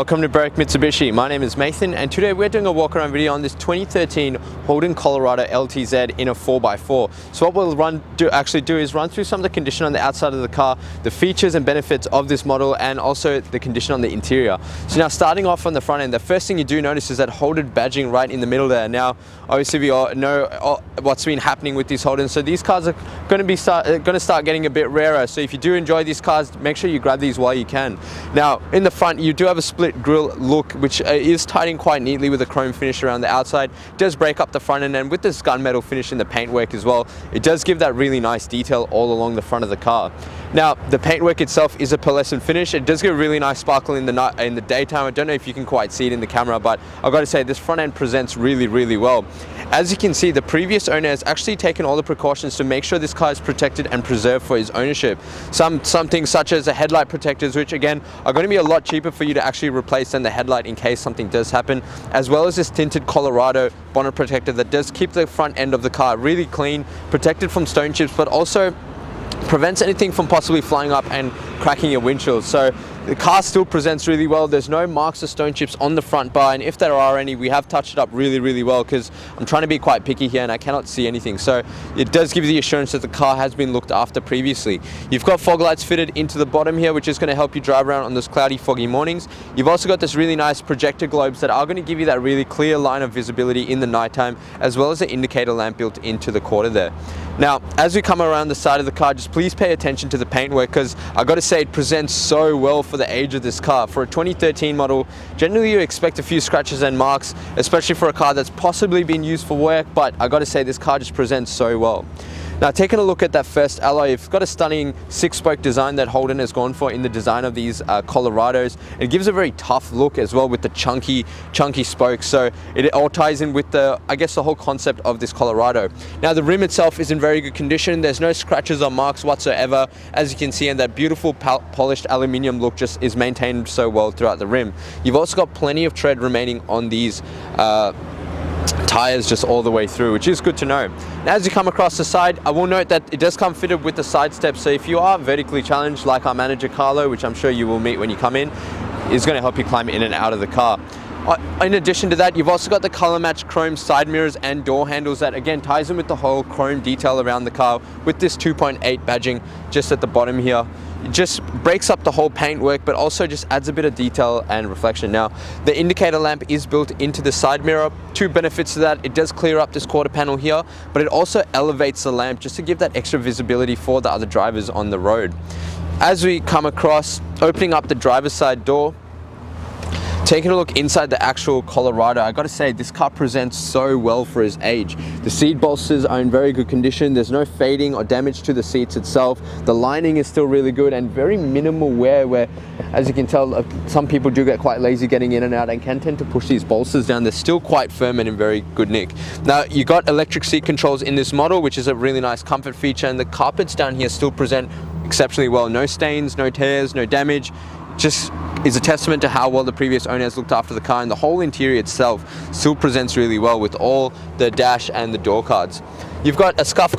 Welcome to Barrack Mitsubishi. My name is Nathan and today we're doing a walk around video on this 2013 Holden Colorado LTZ in a 4x4. So what we'll do is run through some of the condition on the outside of the car, the features and benefits of this model, and also the condition on the interior. So now starting off on the front end, the first thing you do notice is that Holden badging right in the middle there. Now obviously we all know what's been happening with these Holdens, so these cars are going to start getting a bit rarer. So if you do enjoy these cars, make sure you grab these while you can. Now in the front you do have a split grille look, which is tied in quite neatly with a chrome finish around the outside. It does break up the front end, and with this gunmetal finish in the paintwork as well, it does give that really nice detail all along the front of the car. Now the paintwork itself is a pearlescent finish. It does give a really nice sparkle in the daytime. I don't know if you can quite see it in the camera, but I've got to say this front end presents really well. As you can see, the previous owner has actually taken all the precautions to make sure this car is protected and preserved for his ownership. Some things such as the headlight protectors, which again are going to be a lot cheaper for you to actually replace than the headlight in case something does happen, as well as this tinted Colorado bonnet protector that does keep the front end of the car really clean, protected from stone chips, but also prevents anything from possibly flying up and cracking your windshield. So the car still presents really well. There's no marks or stone chips on the front bar, and if there are any, we have touched it up really well, because I'm trying to be quite picky here and I cannot see anything. So it does give you the assurance that the car has been looked after previously. You've got fog lights fitted into the bottom here, which is going to help you drive around on those cloudy, foggy mornings. You've also got this really nice projector globes that are going to give you that really clear line of visibility in the nighttime, as well as an indicator lamp built into the quarter there. Now, as we come around the side of the car, just please pay attention to the paintwork, because I've got to say it presents so well for the age of this car. For a 2013 model, generally you expect a few scratches and marks, especially for a car that's possibly been used for work, but I've got to say this car just presents so well. Now, taking a look at that first alloy, you've got a stunning 6-spoke design that Holden has gone for in the design of these Colorados. It gives a very tough look as well with the chunky spokes. So it all ties in with the whole concept of this Colorado. Now the rim itself is in very good condition. There's no scratches or marks whatsoever, as you can see, and that beautiful polished aluminium look just is maintained so well throughout the rim. You've also got plenty of tread remaining on these tires just all the way through, which is good to know. Now as you come across the side, I will note that it does come fitted with the side steps, so if you are vertically challenged like our manager Carlo, which I'm sure you will meet when you come in, is going to help you climb in and out of the car. In addition to that, you've also got the color matched chrome side mirrors and door handles that again ties in with the whole chrome detail around the car with this 2.8 badging just at the bottom here. It just breaks up the whole paintwork, but also just adds a bit of detail and reflection. Now, the indicator lamp is built into the side mirror. Two benefits to that: it does clear up this quarter panel here, but it also elevates the lamp just to give that extra visibility for the other drivers on the road. As we come across, opening up the driver's side door, taking a look inside the actual Colorado, I gotta say this car presents so well for his age. The seat bolsters are in very good condition. There's no fading or damage to the seats itself. The lining is still really good and very minimal wear, where as you can tell some people do get quite lazy getting in and out and can tend to push these bolsters down. They're still quite firm and in very good nick. Now you got electric seat controls in this model, which is a really nice comfort feature, and the carpets down here still present exceptionally well. No stains, no tears, no damage. Just is a testament to how well the previous owner has looked after the car, and the whole interior itself still presents really well with all the dash and the door cards. You've got a scuff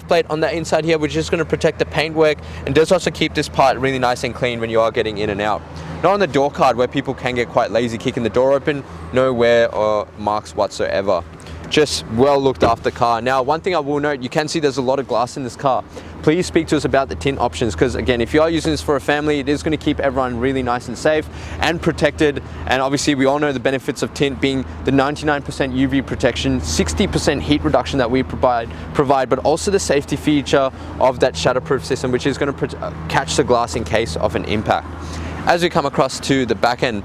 plate on the inside here, which is going to protect the paintwork and does also keep this part really nice and clean when you are getting in and out. Not on the door card, where people can get quite lazy kicking the door open, no wear or marks whatsoever. Just well looked after car. Now one thing I will note, you can see there's a lot of glass in this car. Please speak to us about the tint options, because again, if you are using this for a family, it is going to keep everyone really nice and safe and protected. And obviously we all know the benefits of tint being the 99% UV protection, 60% heat reduction that we provide, but also the safety feature of that shatterproof system, which is going to catch the glass in case of an impact. As we come across to the back end,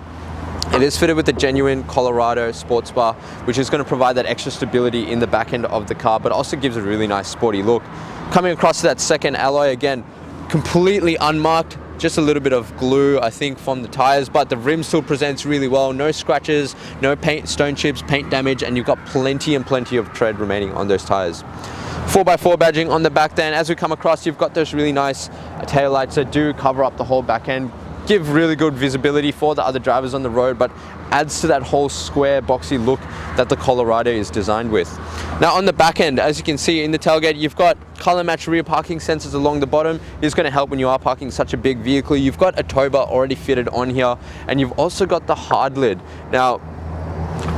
it is fitted with the genuine Colorado sports bar, which is going to provide that extra stability in the back end of the car, but also gives a really nice sporty look. Coming across to that second alloy, again, completely unmarked, just a little bit of glue, I think, from the tires, but the rim still presents really well. No scratches, no paint, stone chips, paint damage, and you've got plenty of tread remaining on those tires. 4x4 badging on the back then. As we come across, you've got those really nice tail lights that do cover up the whole back end, give really good visibility for the other drivers on the road, but adds to that whole square boxy look that the Colorado is designed with. Now on the back end, as you can see in the tailgate, you've got color match rear parking sensors along the bottom. It's going to help when you are parking such a big vehicle. You've got a tow bar already fitted on here, and you've also got the hard lid. Now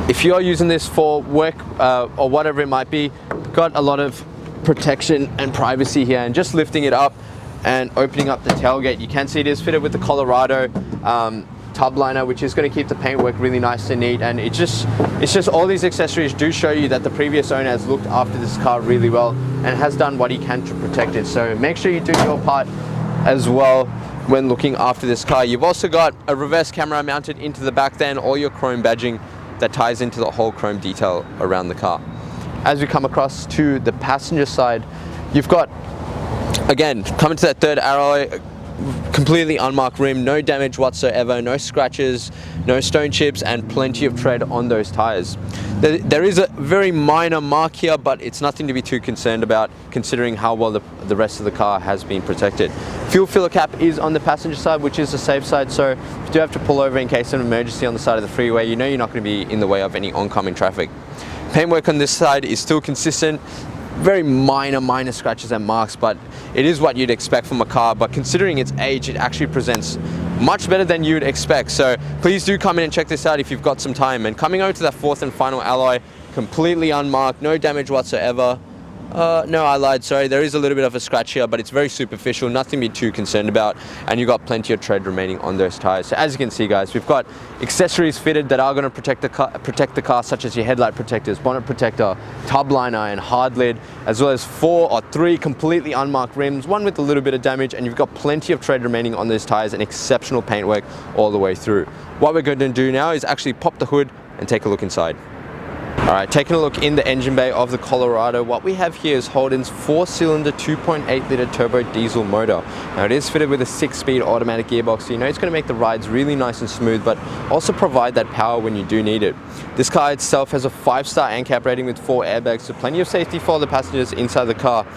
if you are using this for work or whatever it might be, got a lot of protection and privacy here, and just lifting it up and opening up the tailgate, you can see it is fitted with the Colorado tub liner, which is going to keep the paintwork really nice and neat. And it's just all these accessories do show you that the previous owner has looked after this car really well and has done what he can to protect it. So make sure you do your part as well when looking after this car. You've also got a reverse camera mounted into the back, then all your chrome badging that ties into the whole chrome detail around the car. As we come across to the passenger side, you've got, again, coming to that third alloy, completely unmarked rim, no damage whatsoever, no scratches, no stone chips, and plenty of tread on those tires. There is a very minor mark here, but it's nothing to be too concerned about considering how well the rest of the car has been protected. Fuel filler cap is on the passenger side, which is the safe side, so if you do have to pull over in case of an emergency on the side of the freeway, you know you're not going to be in the way of any oncoming traffic. Paintwork on this side is still consistent. Very minor scratches and marks, but it is what you'd expect from a car. But considering its age, it actually presents much better than you'd expect. So please do come in and check this out if you've got some time. And coming over to that fourth and final alloy, completely unmarked, no damage whatsoever. No, I lied, sorry. There is a little bit of a scratch here, but it's very superficial, nothing to be too concerned about, and you've got plenty of tread remaining on those tires. So as you can see, guys, we've got accessories fitted that are going to protect the car, such as your headlight protectors, bonnet protector, tub liner, and hard lid, as well as 4 or 3 completely unmarked rims, one with a little bit of damage, and you've got plenty of tread remaining on those tires and exceptional paintwork all the way through. What we're going to do now is actually pop the hood and take a look inside. Alright, taking a look in the engine bay of the Colorado, what we have here is Holden's 4-cylinder 2.8 litre turbo diesel motor. Now it is fitted with a 6-speed automatic gearbox, so you know it's going to make the rides really nice and smooth, but also provide that power when you do need it. This car itself has a 5-star ANCAP rating with 4 airbags, so plenty of safety for the passengers inside the car.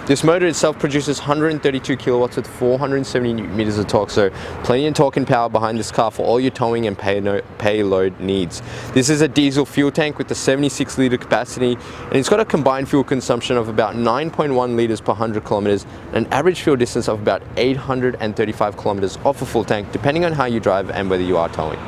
This motor itself produces 132 kilowatts with 470 newton meters of torque, so plenty of torque and power behind this car for all your towing and payload needs. This is a diesel fuel tank with a 76 litre capacity, and it's got a combined fuel consumption of about 9.1 litres per 100 kilometers, and an average fuel distance of about 835 kilometers off a full tank, depending on how you drive and whether you are towing.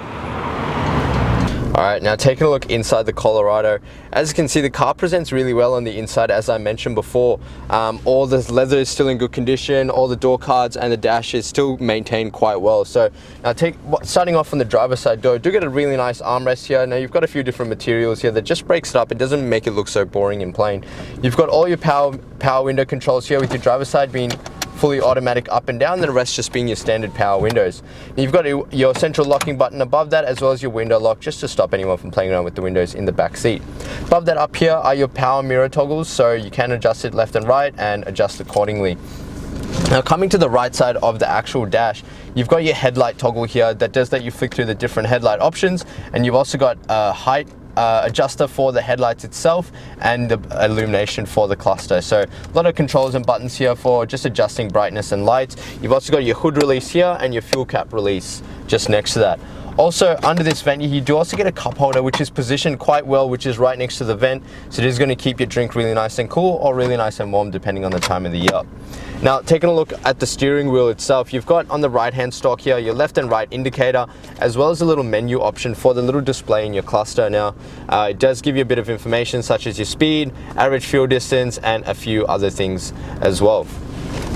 Alright, now taking a look inside the Colorado, as you can see, the car presents really well on the inside. As I mentioned before, all the leather is still in good condition, all the door cards and the dash is still maintained quite well. So now starting off on the driver's side door, do get a really nice armrest here. Now you've got a few different materials here that just breaks it up. It doesn't make it look so boring and plain. You've got all your power window controls here, with your driver's side being fully automatic up and down, and the rest just being your standard power windows. You've got your central locking button above that, as well as your window lock, just to stop anyone from playing around with the windows in the back seat. Above that, up here, are your power mirror toggles, so you can adjust it left and right and adjust accordingly. Now coming to the right side of the actual dash, you've got your headlight toggle here that does let you flick through the different headlight options, and you've also got a height adjuster for the headlights itself and the illumination for the cluster. So a lot of controls and buttons here for just adjusting brightness and lights. You've also got your hood release here and your fuel cap release just next to that. Also under this vent, you do also get a cup holder, which is positioned quite well, which is right next to the vent, so it is going to keep your drink really nice and cool or really nice and warm depending on the time of the year. Now taking a look at the steering wheel itself, you've got on the right hand stalk here your left and right indicator, as well as a little menu option for the little display in your cluster. Now it does give you a bit of information such as your speed, average fuel distance, and a few other things as well.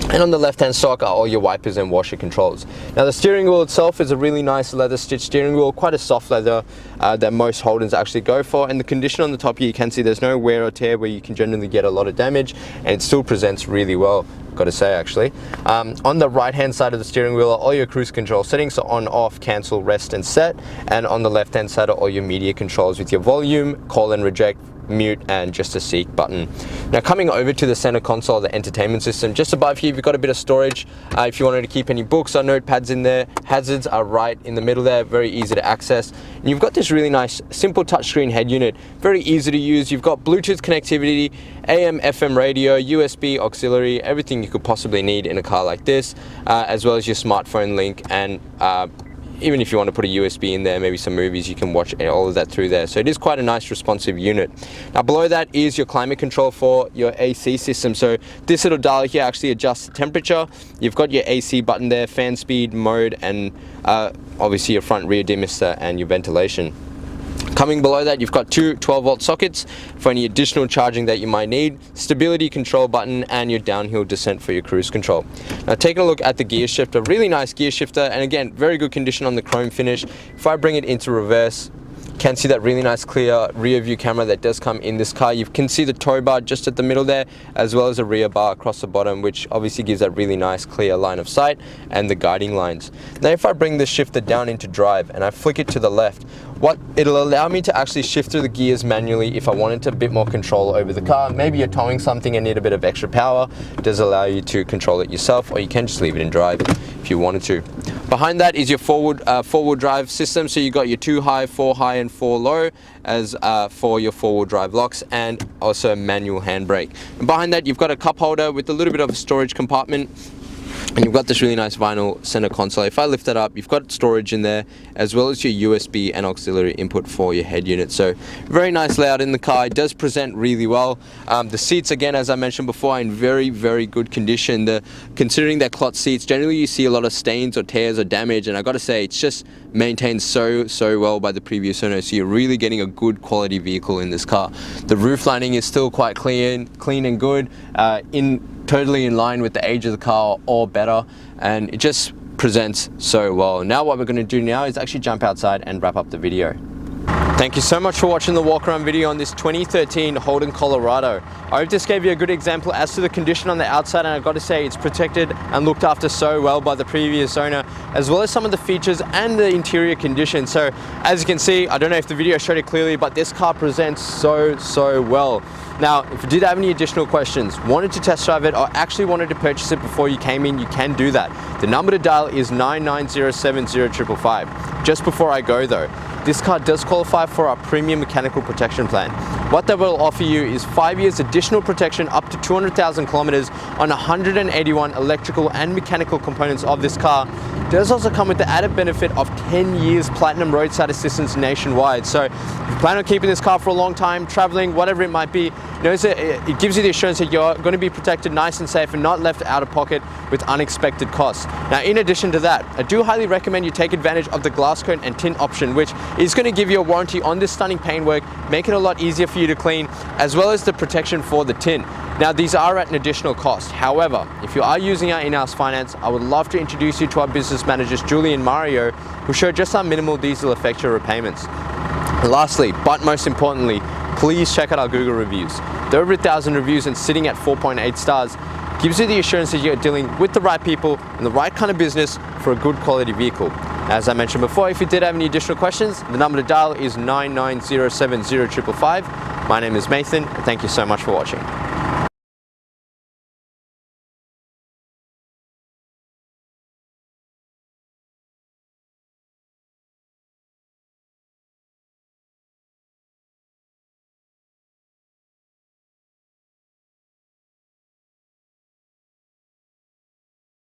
And on the left hand stalk are all your wipers and washer controls. Now the steering wheel itself is a really nice leather stitched steering wheel, quite a soft leather that most Holdens actually go for, and the condition on the top here, you can see there's no wear or tear where you can generally get a lot of damage, and it still presents really well, got to say actually. On the right hand side of the steering wheel are all your cruise control settings, so on, off, cancel, rest and set, and on the left hand side are all your media controls with your volume, call and reject, mute, and just a seek button. Now coming over to the center console, the entertainment system, just above here you've got a bit of storage if you wanted to keep any books or notepads in there. Hazards are right in the middle there, very easy to access. And you've got this really nice simple touchscreen head unit, very easy to use. You've got Bluetooth connectivity, AM, FM radio, USB, auxiliary, everything you could possibly need in a car like this, as well as your smartphone link, and even if you want to put a USB in there, maybe some movies, you can watch all of that through there. So it is quite a nice responsive unit. Now below that is your climate control for your AC system. So this little dial here actually adjusts the temperature. You've got your AC button there, fan speed, mode, and obviously your front rear demister and your ventilation. Coming below that, you've got two 12-volt sockets for any additional charging that you might need, stability control button, and your downhill descent for your cruise control. Now taking a look at the gear shifter, really nice gear shifter, and again, very good condition on the chrome finish. If I bring it into reverse, you can see that really nice clear rear view camera that does come in this car. You can see the tow bar just at the middle there, as well as a rear bar across the bottom, which obviously gives that really nice clear line of sight and the guiding lines. Now if I bring this shifter down into drive and I flick it to the left, it'll allow me to actually shift through the gears manually if I wanted a bit more control over the car. Maybe you're towing something and need a bit of extra power. It does allow you to control it yourself, or you can just leave it in drive if you wanted to. Behind that is your four-wheel drive system. So you got your 2 high, 4 high, and 4 low as for your 4-wheel drive locks, and also a manual handbrake. And behind that you've got a cup holder with a little bit of a storage compartment. And you've got this really nice vinyl center console. If I lift that up, you've got storage in there, as well as your USB and auxiliary input for your head unit. So very nice layout in the car. It does present really well. The seats, again, as I mentioned before, are in very, very good condition. Considering they're cloth seats, generally you see a lot of stains or tears or damage, and I gotta say, it's just maintained so well by the previous owner. So you're really getting a good quality vehicle in this car. The roof lining is still quite clean and good, totally in line with the age of the car or better, and it just presents so well. Now what we're going to do now is actually jump outside and wrap up the video. Thank you so much for watching the walk around video on this 2013 Holden Colorado. I hope this gave you a good example as to the condition on the outside, and I've got to say it's protected and looked after so well by the previous owner, as well as some of the features and the interior condition. So as you can see, I don't know if the video showed it clearly, but this car presents so well. Now, if you did have any additional questions, wanted to test drive it, or actually wanted to purchase it before you came in, you can do that. The number to dial is 9907055. Just before I go though, this car does qualify for our premium mechanical protection plan. What that will offer you is 5 years additional protection up to 200,000 kilometers on 181 electrical and mechanical components of this car. It does also come with the added benefit of 10 years platinum roadside assistance nationwide. So if you plan on keeping this car for a long time, traveling, whatever it might be, it gives you the assurance that you're going to be protected nice and safe and not left out of pocket with unexpected costs. Now, in addition to that, I do highly recommend you take advantage of the glass coat and tint option, which is going to give you a warranty on this stunning paintwork, make it a lot easier for you to clean, as well as the protection for the tint. Now, these are at an additional cost. However, if you are using our in-house finance, I would love to introduce you to our business managers, Julie and Mario, who show just how minimal these will affect your repayments. And lastly, but most importantly, please check out our Google reviews. They're over 1,000 reviews and sitting at 4.8 stars. Gives you the assurance that you're dealing with the right people and the right kind of business for a good quality vehicle. As I mentioned before, if you did have any additional questions, the number to dial is 9907055. My name is Nathan, and thank you so much for watching.